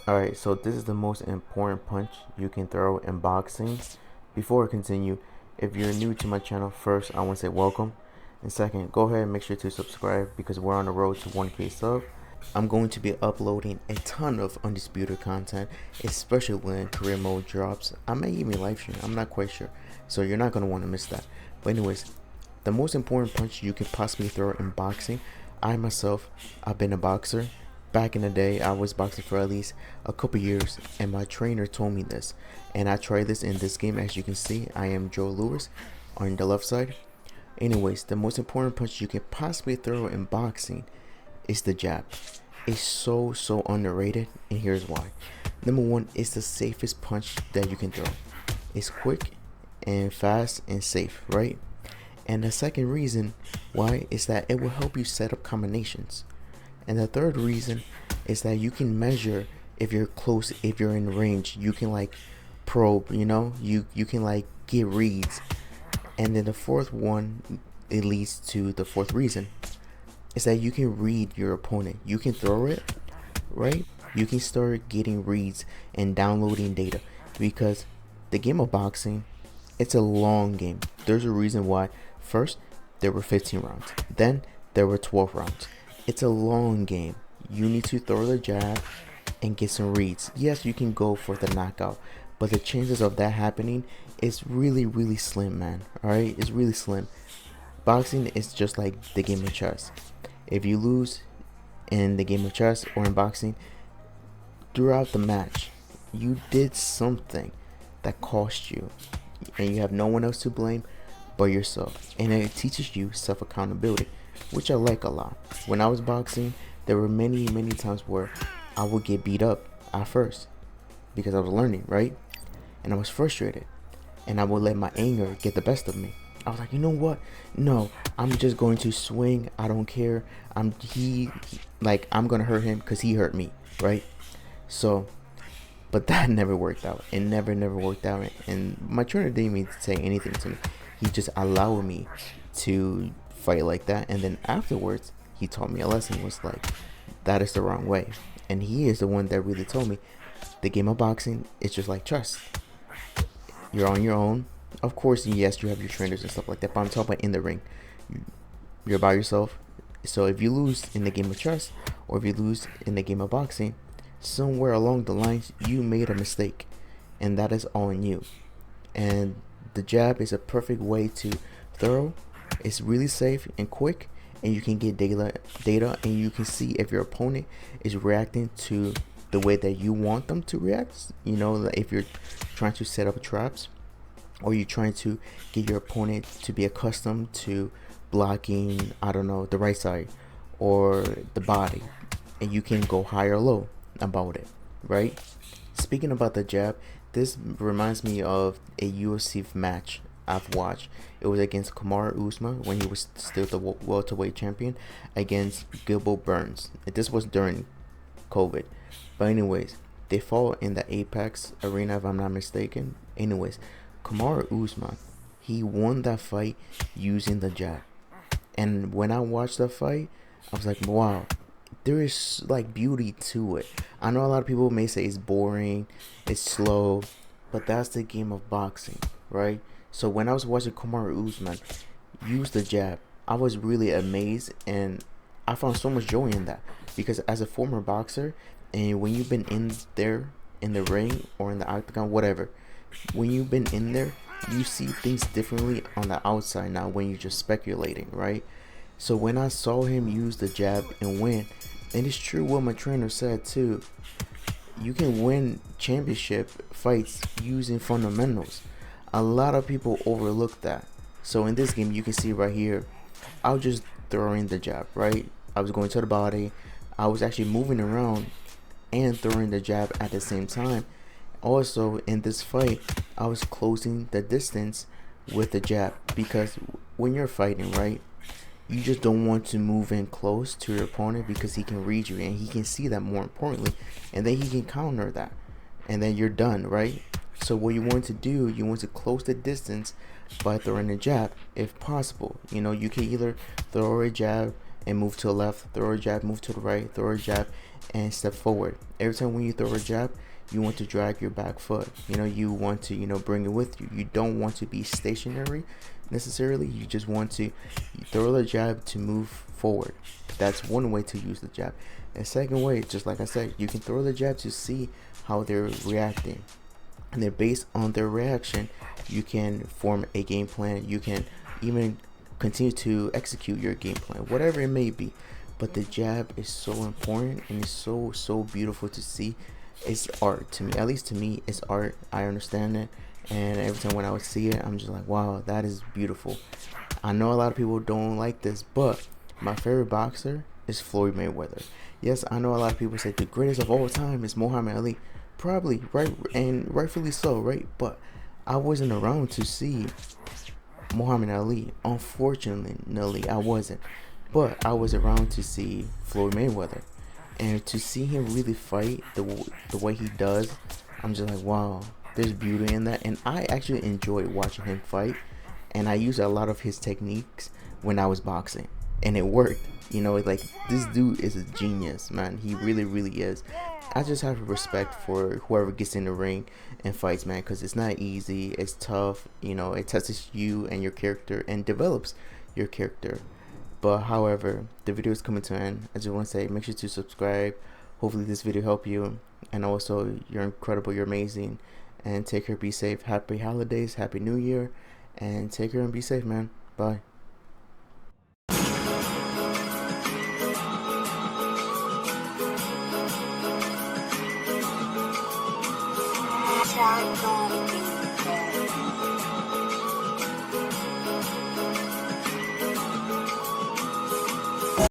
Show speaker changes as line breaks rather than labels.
Alright, so this is the most important punch you can throw in boxing. Before I continue, if you're new to my channel, first I want to say welcome. And second, go ahead and make sure to subscribe because we're on the road to 1K sub. I'm going to be uploading a ton of Undisputed content, especially when career mode drops. I may even live stream, I'm not quite sure. So you're not going to want to miss that. But anyways, the most important punch you can possibly throw in boxing, I myself, I've been a boxer. Back in the day, I was boxing for at least a couple years, and my trainer told me this. And I tried this in this game. As you can see, I am Joe Lewis on the left side. Anyways, the most important punch you can possibly throw in boxing is the jab. It's so underrated, and here's why. Number one, it's the safest punch that you can throw. It's quick and fast and safe, right? And the second reason why is that it will help you set up combinations. And the third reason is that you can measure if you're close, if you're in range. You can like probe, you can like get reads. And then the fourth one, it leads to the fourth reason, is that you can read your opponent. You can throw it, right? You can start getting reads and downloading data, because the game of boxing, it's a long game. There's a reason why first there were 15 rounds, then there were 12 rounds. It's a long game. You need to throw the jab and get some reads. Yes, you can go for the knockout, but the chances of that happening is really slim, man. Alright, it's really slim. Boxing is just like the game of chess. If you lose in the game of chess or in boxing, throughout the match, you did something that cost you, and you have no one else to blame but yourself. And it teaches you self-accountability, which I like a lot. When I was boxing, there were many times where I would get beat up at first because I was learning, right? And I was frustrated, and I would let my anger get the best of me. I was like, you know what? No, I'm just going to swing. I don't care. I'm gonna hurt him because he hurt me, right? So, but that never worked out. It never worked out. And my trainer didn't even say anything to me. He just allowed me to fight like that. And then afterwards, he taught me a lesson. Was like, that is the wrong way. And he is the one that really told me the game of boxing is just like chess. You're on your own. Of course, yes, you have your trainers and stuff like that, but I'm talking about in the ring. You're by yourself. So if you lose in the game of chess, or if you lose in the game of boxing, somewhere along the lines you made a mistake, and that is on you. And the jab is a perfect way to throw. It's really safe and quick, and you can get data, and you can see if your opponent is reacting to the way that you want them to react. Like if you're trying to set up traps, or you're trying to get your opponent to be accustomed to blocking, I don't know, the right side or the body, and you can go high or low about it, right? Speaking about the jab, this reminds me of a UFC match I've watched. It was against Kamaru Usman when he was still the welterweight champion, against Gilbert Burns. This was during COVID, but anyways, they fought in the Apex arena if I'm not mistaken. Anyways, Kamaru Usman, he won that fight using the jab. And when I watched that fight, I was like, wow, there is like beauty to it. I know a lot of people may say it's boring, it's slow, but that's the game of boxing, right? So when I was watching Kamaru Usman use the jab, I was really amazed, and I found so much joy in that, because as a former boxer, and when you've been in there in the ring or in the octagon, whatever, when you've been in there, you see things differently on the outside now when you're just speculating, right? So when I saw him use the jab and win, and it's true what my trainer said too, you can win championship fights using fundamentals. A lot of people overlook that. So in this game, you can see right here, I was just throwing the jab, right? I was going to the body, I was actually moving around and throwing the jab at the same time. Also in this fight, I was closing the distance with the jab, because when you're fighting, right, you just don't want to move in close to your opponent, because he can read you and he can see that, more importantly, and then he can counter that, and then you're done, right? So what you want to do, you want to close the distance by throwing a jab if possible. You can either throw a jab and move to the left, throw a jab, move to the right, throw a jab, and step forward. Every time when you throw a jab, you want to drag your back foot. You want to, bring it with you. You don't want to be stationary necessarily. You just want to throw the jab to move forward. That's one way to use the jab. And second way, just like I said, you can throw the jab to see how they're reacting. And then based on their reaction, you can form a game plan. You can even continue to execute your game plan, whatever it may be. But the jab is so important, and it's so beautiful to see. It's art to me. At least to me, it's art. I understand it. And every time when I would see it, I'm just like, wow, that is beautiful. I know a lot of people don't like this, but my favorite boxer is Floyd Mayweather. Yes, I know a lot of people say the greatest of all time is Muhammad Ali. Probably, right, and rightfully so, right? But I wasn't around to see Muhammad Ali. Unfortunately, I wasn't. But I was around to see Floyd Mayweather. And to see him really fight the way he does, I'm just like, wow, there's beauty in that. And I actually enjoyed watching him fight. And I used a lot of his techniques when I was boxing. And it worked. Like, this dude is a genius, man. He really, really is. I just have respect for whoever gets in the ring and fights, man, because it's not easy. It's tough. It tests you and your character and develops your character. But however, the video is coming to an end. I just want to say, make sure to subscribe. Hopefully this video helped you. And also, you're incredible. You're amazing. And take care. Be safe. Happy holidays. Happy New Year. And take care and be safe, man. Bye.
Shotgun.